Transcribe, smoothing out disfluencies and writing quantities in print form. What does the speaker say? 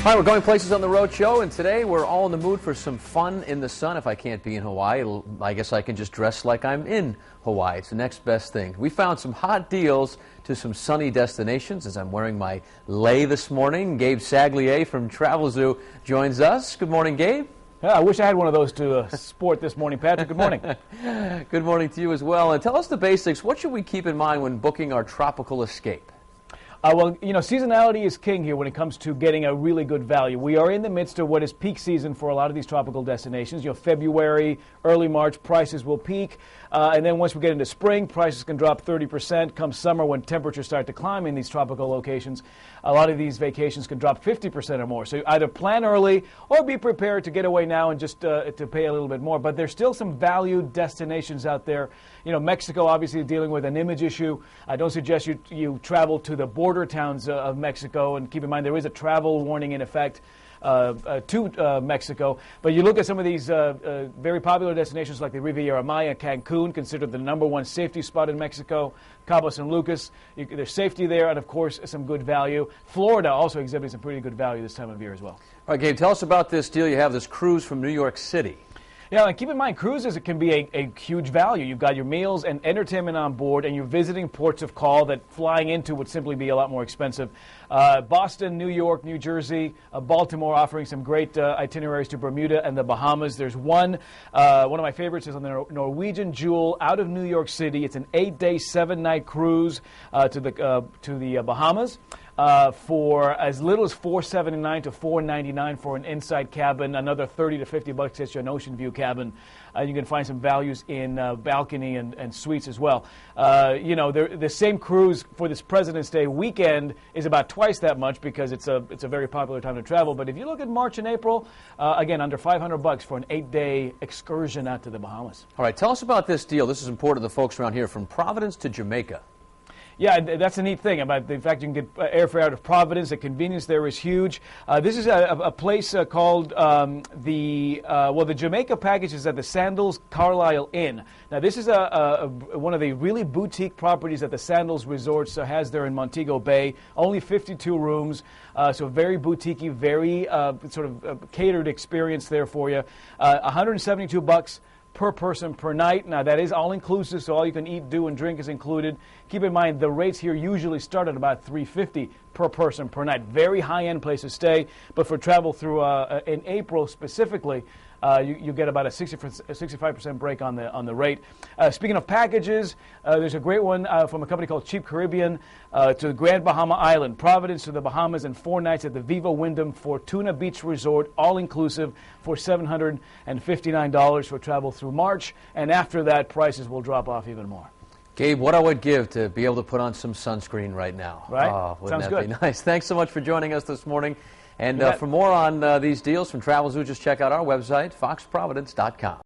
All right, we're going places on the Rhode Show, and today we're all in the mood for some fun in the sun. If I can't be in Hawaii, I guess I can just dress like I'm in Hawaii. It's the next best thing. We found some hot deals to some sunny destinations as I'm wearing my lei this morning. Gabe Saglie from Travelzoo joins us. Good morning, Gabe. I wish I had one of those to sport this morning, Patrick. Good morning. Good morning to you as well. And tell us the basics. What should we keep in mind when booking our tropical escape? Well, you know, seasonality is king here when it comes to getting a really good value. We are in the midst of what is peak season for a lot of these tropical destinations. You know, February, early March, prices will peak. And then once we get into spring, prices can drop 30%. Come summer, when temperatures start to climb in these tropical locations, a lot of these vacations can drop 50% or more. So either plan early or be prepared to get away now and just to pay a little bit more. But there's still some valued destinations out there. You know, Mexico obviously dealing with an image issue. I don't suggest you travel to the border towns of Mexico, and keep in mind there is a travel warning in effect to Mexico. But you look at some of these very popular destinations like the Riviera Maya, Cancun, considered the #1 safety spot in Mexico. Cabo San Lucas, there's safety there, and of course some good value. Florida also exhibiting some pretty good value this time of year as well. All right, Gabe, tell us about this deal. You have this cruise from New York City. Yeah, and keep in mind, cruises, it can be a huge value. You've got your meals and entertainment on board, and you're visiting ports of call that flying into would simply be a lot more expensive. Boston, New York, New Jersey, Baltimore offering some great itineraries to Bermuda and the Bahamas. There's one of my favorites is on the Norwegian Jewel out of New York City. It's an 8-day, 7-night cruise to the Bahamas. For as little as $479 to $499 for an inside cabin, another $30 to $50 gets you an ocean view cabin. You can find some values in balcony and suites as well. You know, the same cruise for this President's Day weekend is about twice that much because it's a very popular time to travel. But if you look at March and April, again, under $500 for an 8-day excursion out to the Bahamas. All right, tell us about this deal. This is important to the folks around here, from Providence to Jamaica. Yeah, that's a neat thing about the fact you can get airfare out of Providence. The convenience there is huge. This is a place called the Jamaica package is at the Sandals Carlisle Inn. Now, this is one of the really boutique properties that the Sandals Resorts has there in Montego Bay. Only 52 rooms, so very boutique-y, very sort of catered experience there for you. $172 per person per night. Now, that is all-inclusive, so all you can eat, do, and drink is included. Keep in mind, the rates here usually start at about $350 per person per night. Very high-end place to stay, but for travel through in April specifically, you get about a 65% break on the rate. Speaking of packages, there's a great one from a company called Cheap Caribbean to the Grand Bahama Island, Providence to the Bahamas, and 4 nights at the Viva Wyndham Fortuna Beach Resort, all-inclusive for $759 for travel through March. And after that, prices will drop off even more. Gabe, what I would give to be able to put on some sunscreen right now. Right? Wouldn't Sounds that good. be nice? Thanks so much for joining us this morning. And for more on these deals from Travelzoo, just check out our website, foxprovidence.com.